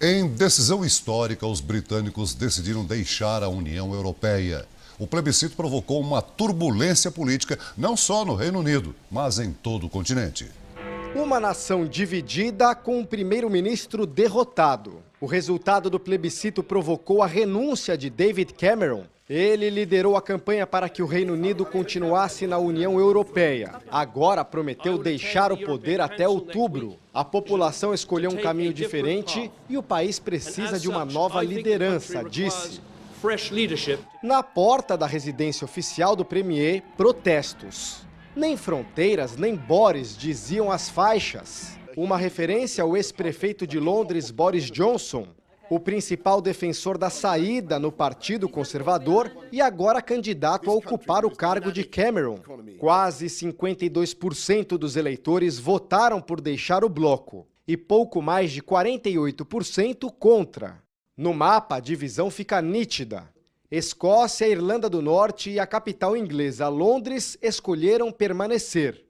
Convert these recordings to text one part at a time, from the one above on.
Em decisão histórica, os britânicos decidiram deixar a União Europeia. O plebiscito provocou uma turbulência política, não só no Reino Unido, mas em todo o continente. Uma nação dividida com um primeiro-ministro derrotado. O resultado do plebiscito provocou a renúncia de David Cameron. Ele liderou a campanha para que o Reino Unido continuasse na União Europeia. Agora prometeu deixar o poder até outubro. A população escolheu um caminho diferente e o país precisa de uma nova liderança, disse. Na porta da residência oficial do premier, protestos. Nem fronteiras, nem Boris, diziam as faixas. Uma referência ao ex-prefeito de Londres, Boris Johnson, o principal defensor da saída no Partido Conservador e agora candidato a ocupar o cargo de Cameron. Quase 52% dos eleitores votaram por deixar o bloco e pouco mais de 48% contra. No mapa, a divisão fica nítida. Escócia, Irlanda do Norte e a capital inglesa, Londres, escolheram permanecer.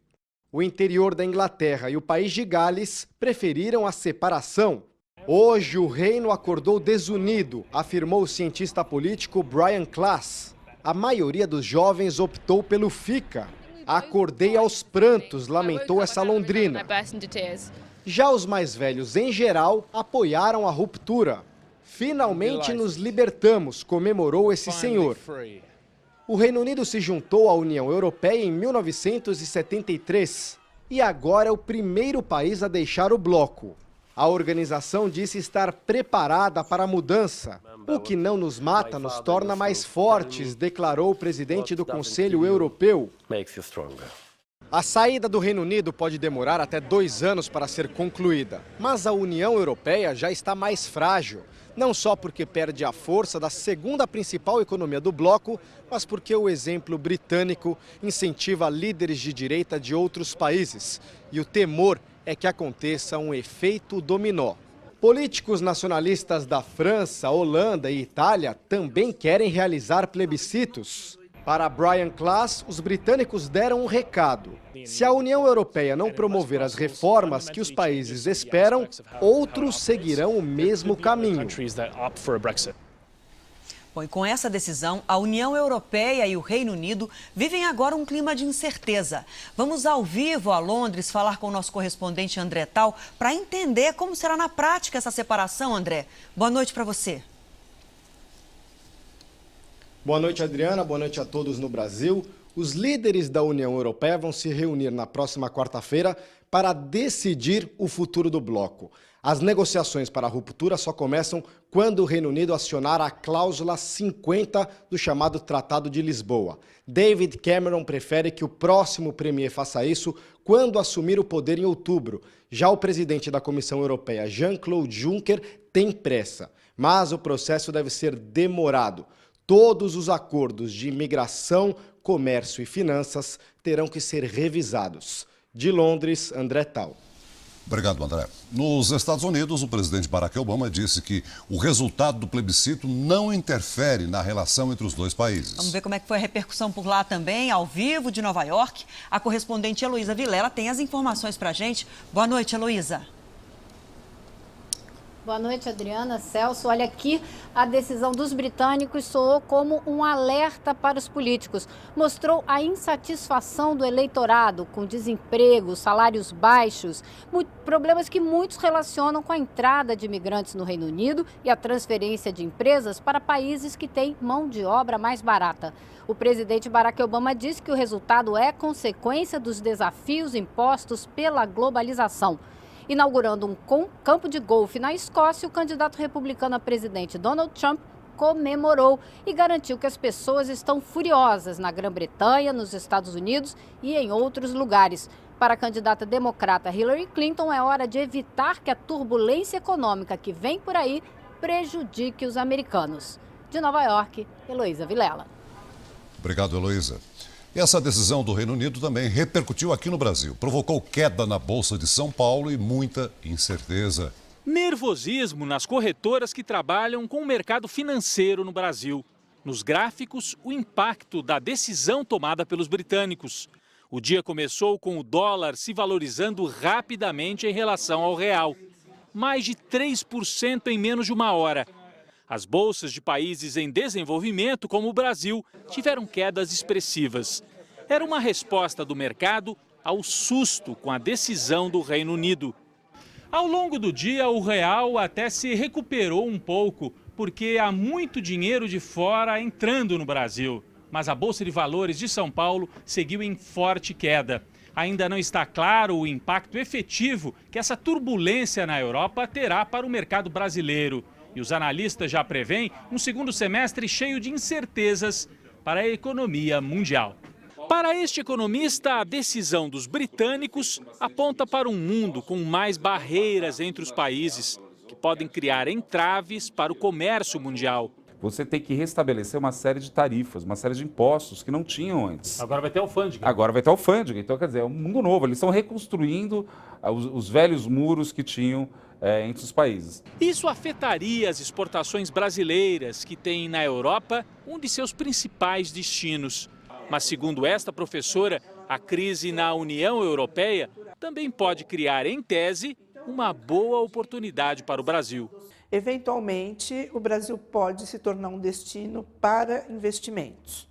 O interior da Inglaterra e o país de Gales preferiram a separação. Hoje o reino acordou desunido, afirmou o cientista político Brian Clough. A maioria dos jovens optou pelo fica. Acordei aos prantos, lamentou essa londrina. Já os mais velhos, em geral, apoiaram a ruptura. Finalmente nos libertamos, comemorou esse senhor. O Reino Unido se juntou à União Europeia em 1973 e agora é o primeiro país a deixar o bloco. A organização disse estar preparada para a mudança. O que não nos mata nos torna mais fortes, declarou o presidente do Conselho Europeu. A saída do Reino Unido pode demorar até 2 anos para ser concluída, mas a União Europeia já está mais frágil. Não só porque perde a força da segunda principal economia do bloco, mas porque o exemplo britânico incentiva líderes de direita de outros países. E o temor é que aconteça um efeito dominó. Políticos nacionalistas da França, Holanda e Itália também querem realizar plebiscitos. Para Brian Clough, os britânicos deram um recado. Se a União Europeia não promover as reformas que os países esperam, outros seguirão o mesmo caminho. Bom, e com essa decisão, a União Europeia e o Reino Unido vivem agora um clima de incerteza. Vamos ao vivo a Londres falar com o nosso correspondente André Tal para entender como será na prática essa separação, André. Boa noite para você. Boa noite, Adriana. Boa noite a todos no Brasil. Os líderes da União Europeia vão se reunir na próxima quarta-feira para decidir o futuro do bloco. As negociações para a ruptura só começam quando o Reino Unido acionar a cláusula 50 do chamado Tratado de Lisboa. David Cameron prefere que o próximo premier faça isso quando assumir o poder em outubro. Já o presidente da Comissão Europeia, Jean-Claude Juncker, tem pressa, mas o processo deve ser demorado. Todos os acordos de imigração, comércio e finanças terão que ser revisados. De Londres, André Tal. Obrigado, André. Nos Estados Unidos, o presidente Barack Obama disse que o resultado do plebiscito não interfere na relação entre os dois países. Vamos ver como é que foi a repercussão por lá também, ao vivo de Nova York. A correspondente Heloísa Vilela tem as informações pra gente. Boa noite, Heloísa. Boa noite, Adriana, Celso. Olha aqui, a decisão dos britânicos soou como um alerta para os políticos. Mostrou a insatisfação do eleitorado com desemprego, salários baixos, problemas que muitos relacionam com a entrada de imigrantes no Reino Unido e a transferência de empresas para países que têm mão de obra mais barata. O presidente Barack Obama disse que o resultado é consequência dos desafios impostos pela globalização. Inaugurando um campo de golfe na Escócia, o candidato republicano a presidente Donald Trump comemorou e garantiu que as pessoas estão furiosas na Grã-Bretanha, nos Estados Unidos e em outros lugares. Para a candidata democrata Hillary Clinton, é hora de evitar que a turbulência econômica que vem por aí prejudique os americanos. De Nova York, Heloísa Vilela. Obrigado, Heloísa. E essa decisão do Reino Unido também repercutiu aqui no Brasil. Provocou queda na Bolsa de São Paulo e muita incerteza. Nervosismo nas corretoras que trabalham com o mercado financeiro no Brasil. Nos gráficos, o impacto da decisão tomada pelos britânicos. O dia começou com o dólar se valorizando rapidamente em relação ao real. mais de 3% em menos de uma hora. As bolsas de países em desenvolvimento, como o Brasil, tiveram quedas expressivas. Era uma resposta do mercado ao susto com a decisão do Reino Unido. Ao longo do dia, o real até se recuperou um pouco, porque há muito dinheiro de fora entrando no Brasil. Mas a Bolsa de Valores de São Paulo seguiu em forte queda. Ainda não está claro o impacto efetivo que essa turbulência na Europa terá para o mercado brasileiro. E os analistas já prevêem um segundo semestre cheio de incertezas para a economia mundial. Para este economista, a decisão dos britânicos aponta para um mundo com mais barreiras entre os países, que podem criar entraves para o comércio mundial. Você tem que restabelecer uma série de tarifas, uma série de impostos que não tinham antes. Agora vai ter alfândega. Agora vai ter alfândega. Então, quer dizer, é um mundo novo. Eles estão reconstruindo os velhos muros que tinham entre os países. Isso afetaria as exportações brasileiras, que têm na Europa um de seus principais destinos. Mas, segundo esta professora, a crise na União Europeia também pode criar, em tese, uma boa oportunidade para o Brasil. Eventualmente, o Brasil pode se tornar um destino para investimentos.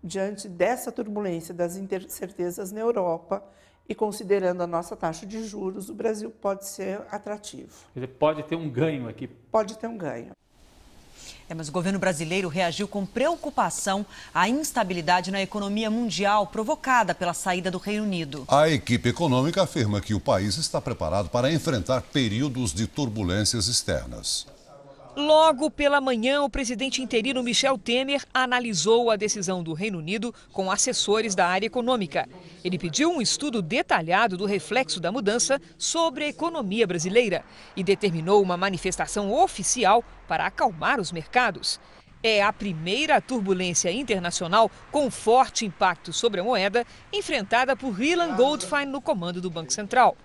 Diante dessa turbulência das incertezas na Europa e considerando a nossa taxa de juros, o Brasil pode ser atrativo. Quer dizer, pode ter um ganho aqui. Pode ter um ganho. Mas o governo brasileiro reagiu com preocupação à instabilidade na economia mundial provocada pela saída do Reino Unido. A equipe econômica afirma que o país está preparado para enfrentar períodos de turbulências externas. Logo pela manhã, o presidente interino Michel Temer analisou a decisão do Reino Unido com assessores da área econômica. Ele pediu um estudo detalhado do reflexo da mudança sobre a economia brasileira e determinou uma manifestação oficial para acalmar os mercados. É a primeira turbulência internacional com forte impacto sobre a moeda enfrentada por Leland Goldfein no comando do Banco Central.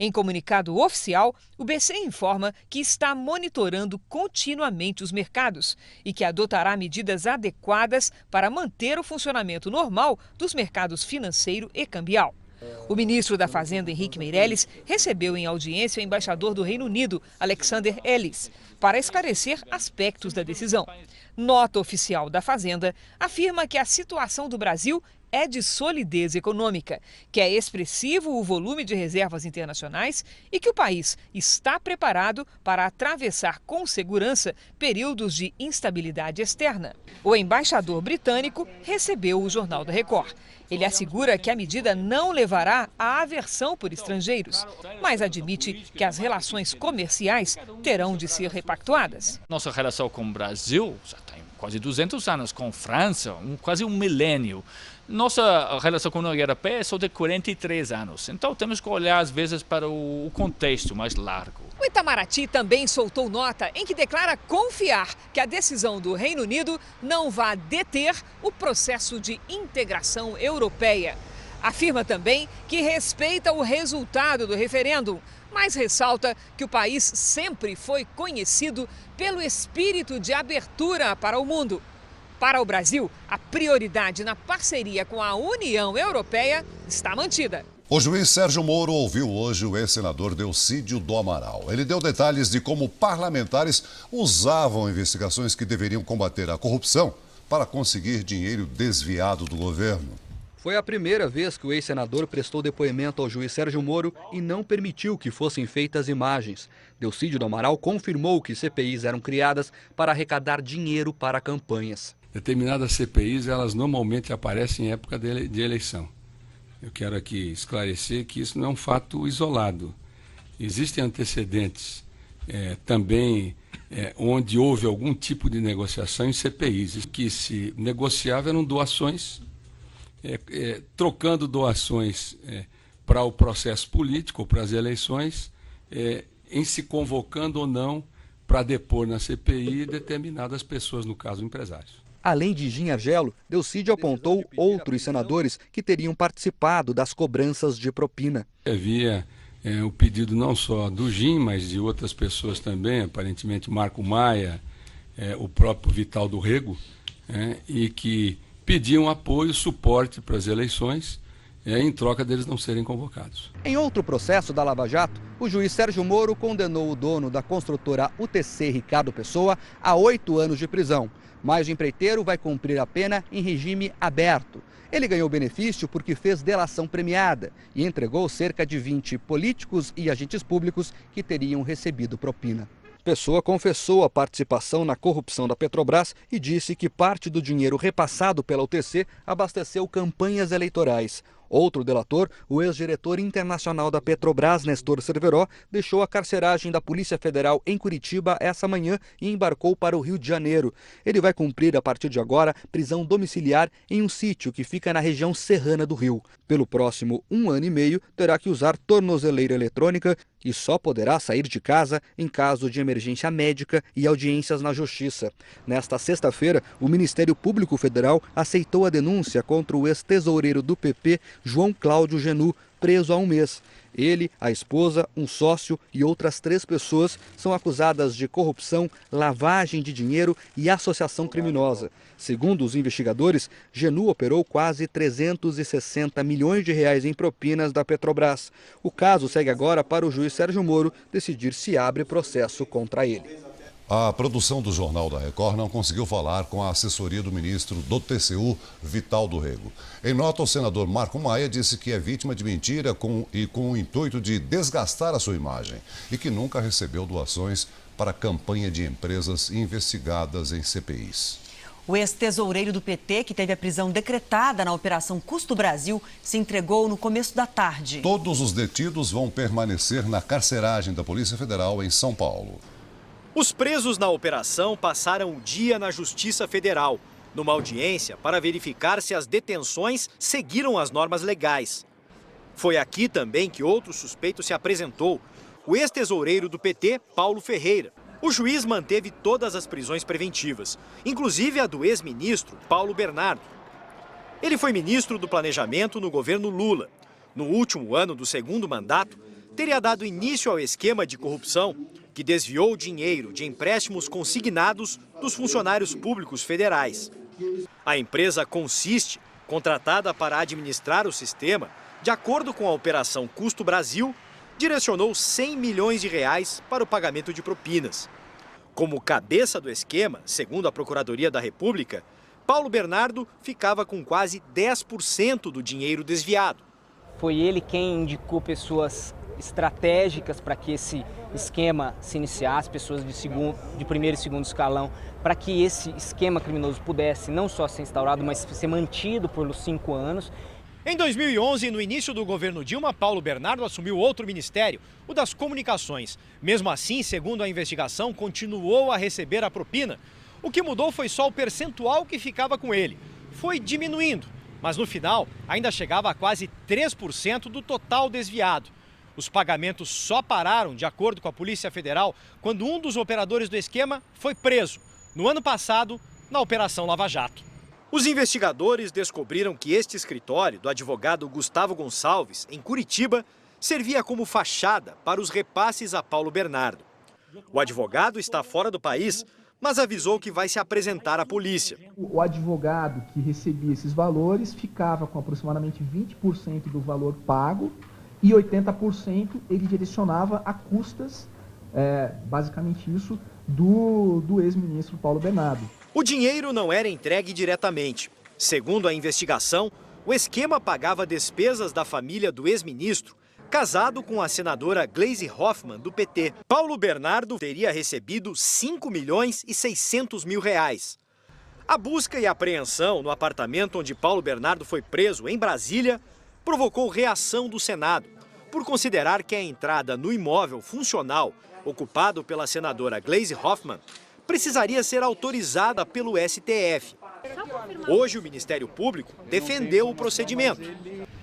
Em comunicado oficial, o BC informa que está monitorando continuamente os mercados e que adotará medidas adequadas para manter o funcionamento normal dos mercados financeiro e cambial. O ministro da Fazenda, Henrique Meirelles, recebeu em audiência o embaixador do Reino Unido, Alexander Ellis, para esclarecer aspectos da decisão. Nota oficial da Fazenda afirma que a situação do Brasil é de solidez econômica, que é expressivo o volume de reservas internacionais e que o país está preparado para atravessar com segurança períodos de instabilidade externa. O embaixador britânico recebeu o Jornal da Record. Ele assegura que a medida não levará à aversão por estrangeiros, mas admite que as relações comerciais terão de ser repactuadas. Nossa relação com o Brasil já tem quase 200 anos, com a França, quase um milênio. Nossa relação com a União Europeia é só de 43 anos, então temos que olhar às vezes para o contexto mais largo. O Itamaraty também soltou nota em que declara confiar que a decisão do Reino Unido não vai deter o processo de integração europeia. Afirma também que respeita o resultado do referendo, mas ressalta que o país sempre foi conhecido pelo espírito de abertura para o mundo. Para o Brasil, a prioridade na parceria com a União Europeia está mantida. O juiz Sérgio Moro ouviu hoje o ex-senador Delcídio do Amaral. Ele deu detalhes de como parlamentares usavam investigações que deveriam combater a corrupção para conseguir dinheiro desviado do governo. Foi a primeira vez que o ex-senador prestou depoimento ao juiz Sérgio Moro e não permitiu que fossem feitas imagens. Delcídio do Amaral confirmou que CPIs eram criadas para arrecadar dinheiro para campanhas. Determinadas CPIs, elas normalmente aparecem em época de eleição. Eu quero aqui esclarecer que isso não é um fato isolado. Existem antecedentes também onde houve algum tipo de negociação em CPIs. Que se negociava eram doações, trocando doações para o processo político, para as eleições, em se convocando ou não para depor na CPI determinadas pessoas, no caso empresários. Além de Gin Argello, Delcídio apontou outros senadores que teriam participado das cobranças de propina. Havia o pedido não só do Gin, mas de outras pessoas também, aparentemente Marco Maia, o próprio Vital do Rego, e que pediam apoio, suporte para as eleições, em troca deles não serem convocados. Em outro processo da Lava Jato, o juiz Sérgio Moro condenou o dono da construtora UTC, Ricardo Pessoa, a 8 anos de prisão. Mas o empreiteiro vai cumprir a pena em regime aberto. Ele ganhou benefício porque fez delação premiada e entregou cerca de 20 políticos e agentes públicos que teriam recebido propina. Pessoa confessou a participação na corrupção da Petrobras e disse que parte do dinheiro repassado pela UTC abasteceu campanhas eleitorais. Outro delator, o ex-diretor internacional da Petrobras, Nestor Cerveró, deixou a carceragem da Polícia Federal em Curitiba essa manhã e embarcou para o Rio de Janeiro. Ele vai cumprir, a partir de agora, prisão domiciliar em um sítio que fica na região serrana do Rio. Pelo próximo 1 ano e meio, terá que usar tornozeleira eletrônica e só poderá sair de casa em caso de emergência médica e audiências na Justiça. Nesta sexta-feira, o Ministério Público Federal aceitou a denúncia contra o ex-tesoureiro do PP, João Cláudio Genu, preso há um mês. Ele, a esposa, um sócio e outras 3 pessoas são acusadas de corrupção, lavagem de dinheiro e associação criminosa. Segundo os investigadores, Genu operou quase 360 milhões de reais em propinas da Petrobras. O caso segue agora para o juiz Sérgio Moro decidir se abre processo contra ele. A produção do Jornal da Record não conseguiu falar com a assessoria do ministro do TCU, Vital do Rego. Em nota, o senador Marco Maia disse que é vítima de mentira com o intuito de desgastar a sua imagem e que nunca recebeu doações para a campanha de empresas investigadas em CPIs. O ex-tesoureiro do PT, que teve a prisão decretada na Operação Custo Brasil, se entregou no começo da tarde. Todos os detidos vão permanecer na carceragem da Polícia Federal em São Paulo. Os presos na operação passaram o dia na Justiça Federal, numa audiência para verificar se as detenções seguiram as normas legais. Foi aqui também que outro suspeito se apresentou, o ex-tesoureiro do PT, Paulo Ferreira. O juiz manteve todas as prisões preventivas, inclusive a do ex-ministro Paulo Bernardo. Ele foi ministro do Planejamento no governo Lula. No último ano do segundo mandato, teria dado início ao esquema de corrupção que desviou dinheiro de empréstimos consignados dos funcionários públicos federais. A empresa Consiste, contratada para administrar o sistema, de acordo com a Operação Custo Brasil, direcionou 100 milhões de reais para o pagamento de propinas. Como cabeça do esquema, segundo a Procuradoria da República, Paulo Bernardo ficava com quase 10% do dinheiro desviado. Foi ele quem indicou pessoas estratégicas para que esse esquema se iniciasse, pessoas de primeiro e segundo escalão, para que esse esquema criminoso pudesse não só ser instaurado, mas ser mantido por 5 anos. Em 2011, no início do governo Dilma, Paulo Bernardo assumiu outro ministério, o das Comunicações. Mesmo assim, segundo a investigação, continuou a receber a propina. O que mudou foi só o percentual que ficava com ele. Foi diminuindo, mas no final ainda chegava a quase 3% do total desviado. Os pagamentos só pararam, de acordo com a Polícia Federal, quando um dos operadores do esquema foi preso, no ano passado, na Operação Lava Jato. Os investigadores descobriram que este escritório do advogado Gustavo Gonçalves, em Curitiba, servia como fachada para os repasses a Paulo Bernardo. O advogado está fora do país, mas avisou que vai se apresentar à polícia. O advogado que recebia esses valores ficava com aproximadamente 20% do valor pago e 80% ele direcionava a custas, basicamente isso, do ex-ministro Paulo Bernardo. O dinheiro não era entregue diretamente. Segundo a investigação, o esquema pagava despesas da família do ex-ministro, casado com a senadora Gleisi Hoffmann, do PT. Paulo Bernardo teria recebido 5 milhões e 600 mil reais. A busca e apreensão no apartamento onde Paulo Bernardo foi preso, em Brasília, provocou reação do Senado, por considerar que a entrada no imóvel funcional, ocupado pela senadora Gleisi Hoffmann, precisaria ser autorizada pelo STF. Hoje, o Ministério Público defendeu o procedimento.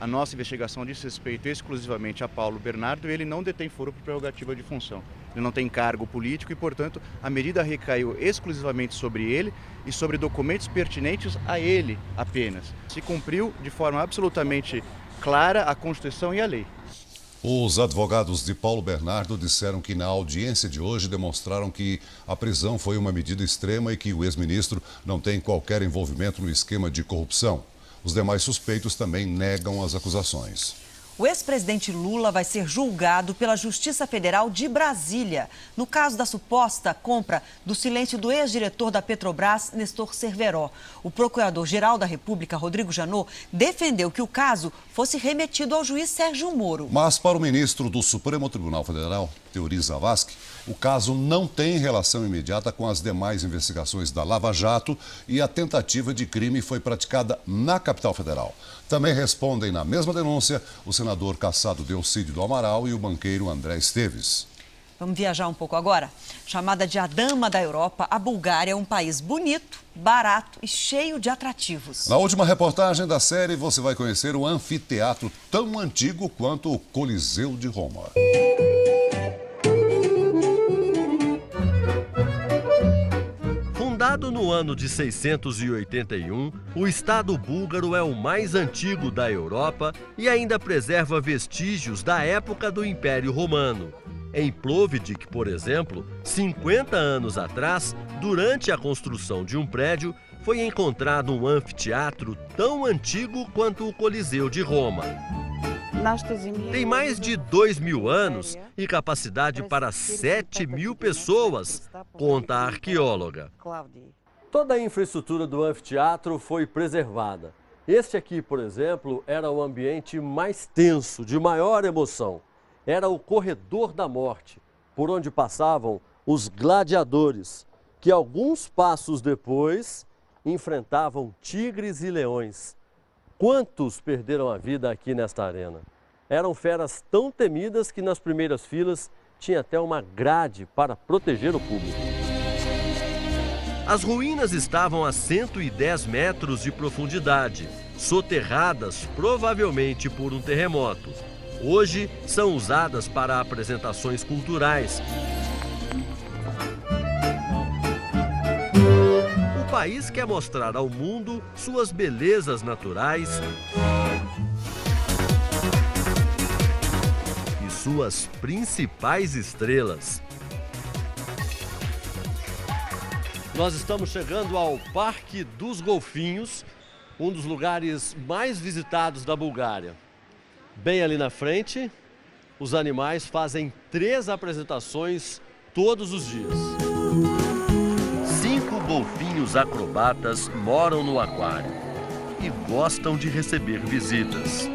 A nossa investigação diz respeito exclusivamente a Paulo Bernardo e ele não detém foro por prerrogativa de função. Ele não tem cargo político e, portanto, a medida recaiu exclusivamente sobre ele e sobre documentos pertinentes a ele apenas. Se cumpriu de forma absolutamente clara a Constituição e a lei. Os advogados de Paulo Bernardo disseram que na audiência de hoje demonstraram que a prisão foi uma medida extrema e que o ex-ministro não tem qualquer envolvimento no esquema de corrupção. Os demais suspeitos também negam as acusações. O ex-presidente Lula vai ser julgado pela Justiça Federal de Brasília, no caso da suposta compra do silêncio do ex-diretor da Petrobras, Nestor Cerveró. O procurador-geral da República, Rodrigo Janot, defendeu que o caso fosse remetido ao juiz Sérgio Moro. Mas para o ministro do Supremo Tribunal Federal, Teori Zavascki, o caso não tem relação imediata com as demais investigações da Lava Jato e a tentativa de crime foi praticada na capital federal. Também respondem na mesma denúncia o senador cassado Delcídio do Amaral e o banqueiro André Esteves. Vamos viajar um pouco agora? Chamada de a dama da Europa, a Bulgária é um país bonito, barato e cheio de atrativos. Na última reportagem da série, você vai conhecer um anfiteatro tão antigo quanto o Coliseu de Roma. Fundado no ano de 681, o Estado búlgaro é o mais antigo da Europa e ainda preserva vestígios da época do Império Romano. Em Plovdiv, por exemplo, 50 anos atrás, durante a construção de um prédio, foi encontrado um anfiteatro tão antigo quanto o Coliseu de Roma. Tem mais de 2.000 anos e capacidade para 7.000 pessoas, conta a arqueóloga. Toda a infraestrutura do anfiteatro foi preservada. Este aqui, por exemplo, era o ambiente mais tenso, de maior emoção. Era o corredor da morte, por onde passavam os gladiadores, que alguns passos depois enfrentavam tigres e leões. Quantos perderam a vida aqui nesta arena? Eram feras tão temidas que nas primeiras filas tinha até uma grade para proteger o público. As ruínas estavam a 110 metros de profundidade, soterradas provavelmente por um terremoto. Hoje são usadas para apresentações culturais. O país quer mostrar ao mundo suas belezas naturais e suas principais estrelas. Nós estamos chegando ao Parque dos Golfinhos, um dos lugares mais visitados da Bulgária. Bem ali na frente, os animais fazem 3 apresentações todos os dias. 5 golfinhos acrobatas moram no aquário e gostam de receber visitas.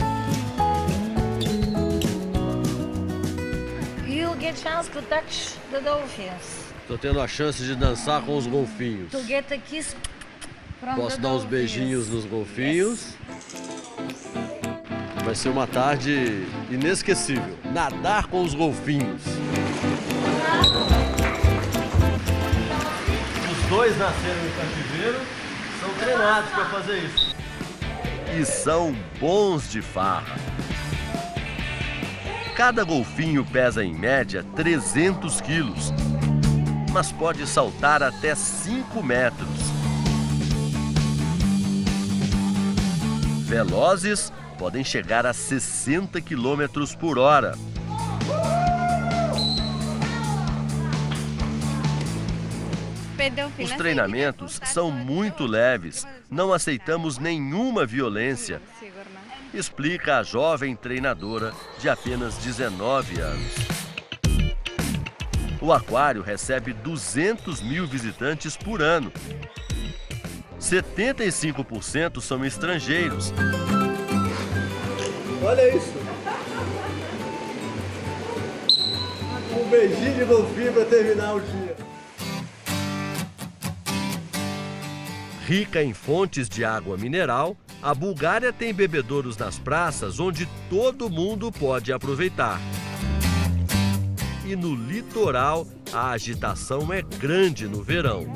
You'll get chance to touch the dolphins. Estou tendo a chance de dançar com os golfinhos. To get a kiss from Posso the dar uns dolphins. beijinhos nos golfinhos. Vai ser uma tarde inesquecível. Nadar com os golfinhos. Os 2 nasceram em cativeiro, são treinados para fazer isso. E são bons de farra. Cada golfinho pesa em média 300 quilos, mas pode saltar até 5 metros. Velozes, podem chegar a 60 km por hora. Os treinamentos são muito leves, não aceitamos nenhuma violência, explica a jovem treinadora de apenas 19 anos. O aquário recebe 200.000 visitantes por ano. 75% são estrangeiros. Olha isso! Um beijinho de golfinho para terminar o dia. Rica em fontes de água mineral, a Bulgária tem bebedouros nas praças onde todo mundo pode aproveitar. E no litoral, a agitação é grande no verão.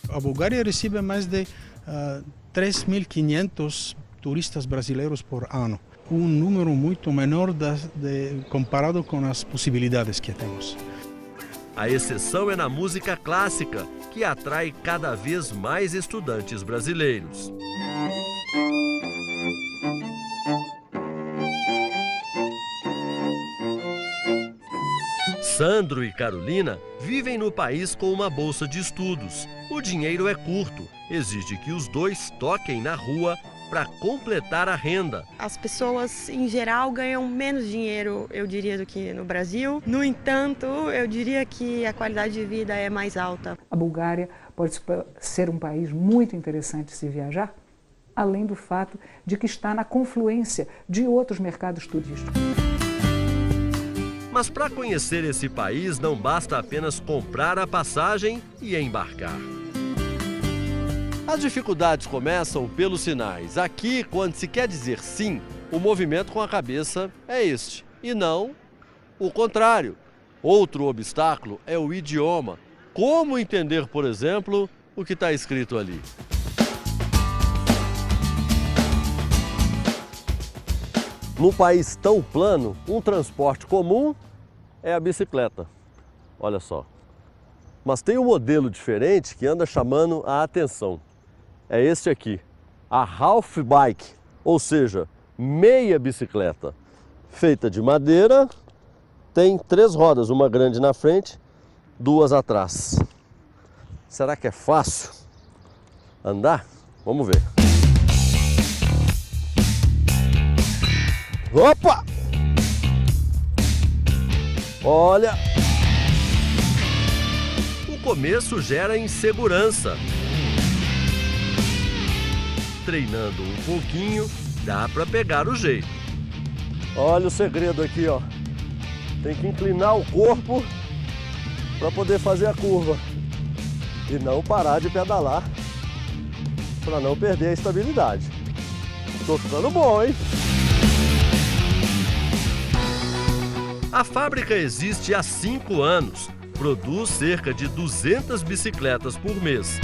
A Bulgária recebe mais de 3.500 turistas brasileiros por ano. Um número muito menor comparado com as possibilidades que temos. A exceção é na música clássica, que atrai cada vez mais estudantes brasileiros. Sandro e Carolina vivem no país com uma bolsa de estudos. O dinheiro é curto, exige que os dois toquem na rua para completar a renda. As pessoas, em geral, ganham menos dinheiro, eu diria, do que no Brasil. No entanto, eu diria que a qualidade de vida é mais alta. A Bulgária pode ser um país muito interessante de se viajar, além do fato de que está na confluência de outros mercados turísticos. Mas para conhecer esse país não basta apenas comprar a passagem e embarcar. As dificuldades começam pelos sinais. Aqui, quando se quer dizer sim, o movimento com a cabeça é este, e não o contrário. Outro obstáculo é o idioma. Como entender, por exemplo, o que está escrito ali? Num país tão plano, um transporte comum é a bicicleta. Olha só. Mas tem um modelo diferente que anda chamando a atenção. É este aqui, a half bike, ou seja, meia bicicleta. Feita de madeira, tem 3 rodas, uma grande na frente, 2 atrás. Será que é fácil andar? Vamos ver. Opa! Olha! O começo gera insegurança. Treinando um pouquinho, dá para pegar o jeito. Olha o segredo aqui, ó. Tem que inclinar o corpo para poder fazer a curva. E não parar de pedalar para não perder a estabilidade. Tô ficando bom, hein? A fábrica existe há 5 anos. Produz cerca de 200 bicicletas por mês.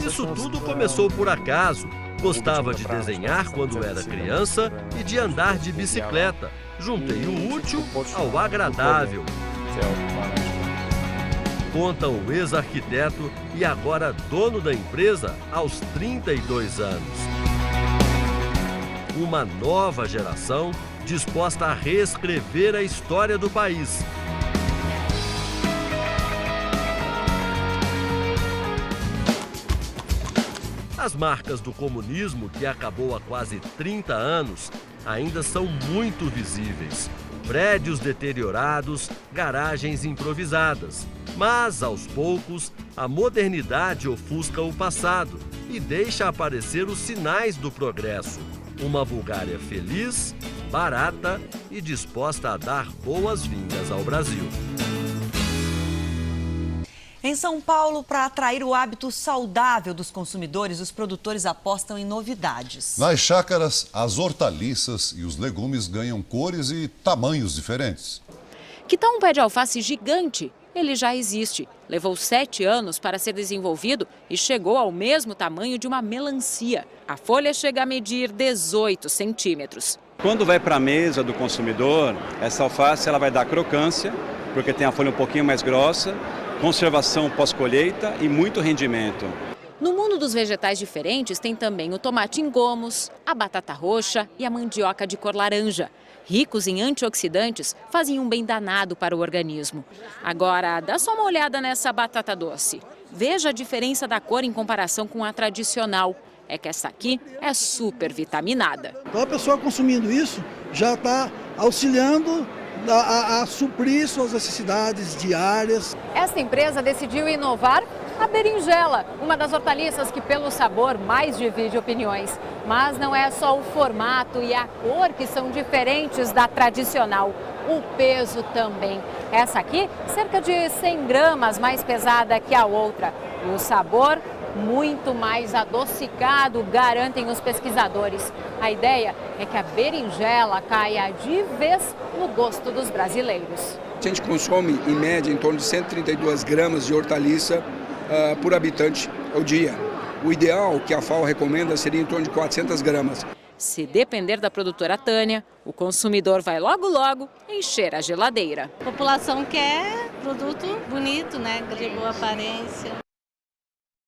Isso tudo começou por acaso. Gostava de desenhar quando era criança e de andar de bicicleta. Juntei o útil ao agradável. Conta o ex-arquiteto e agora dono da empresa aos 32 anos. Uma nova geração disposta a reescrever a história do país. As marcas do comunismo, que acabou há quase 30 anos, ainda são muito visíveis. Prédios deteriorados, garagens improvisadas. Mas, aos poucos, a modernidade ofusca o passado e deixa aparecer os sinais do progresso. Uma Bulgária feliz, barata e disposta a dar boas-vindas ao Brasil. Em São Paulo, para atrair o hábito saudável dos consumidores, os produtores apostam em novidades. Nas chácaras, as hortaliças e os legumes ganham cores e tamanhos diferentes. Que tal um pé de alface gigante? Ele já existe. Levou 7 anos para ser desenvolvido e chegou ao mesmo tamanho de uma melancia. A folha chega a medir 18 centímetros. Quando vai para a mesa do consumidor, essa alface ela vai dar crocância, porque tem a folha um pouquinho mais grossa, conservação pós-colheita e muito rendimento. No mundo dos vegetais diferentes tem também o tomate em gomos, a batata roxa e a mandioca de cor laranja. Ricos em antioxidantes, fazem um bem danado para o organismo. Agora, dá só uma olhada nessa batata doce. Veja a diferença da cor em comparação com a tradicional. É que essa aqui é super vitaminada. Então a pessoa consumindo isso já está auxiliando a suprir suas necessidades diárias. Esta empresa decidiu inovar a berinjela, uma das hortaliças que pelo sabor mais divide opiniões. Mas não é só o formato e a cor que são diferentes da tradicional, o peso também. Essa aqui, cerca de 100 gramas mais pesada que a outra. E o sabor, muito mais adocicado, garantem os pesquisadores. A ideia é que a berinjela caia de vez no gosto dos brasileiros. A gente consome, em média, em torno de 132 gramas de hortaliça por habitante ao dia. O ideal que a FAO recomenda seria em torno de 400 gramas. Se depender da produtora Tânia, o consumidor vai logo encher a geladeira. A população quer produto bonito, né, de boa aparência.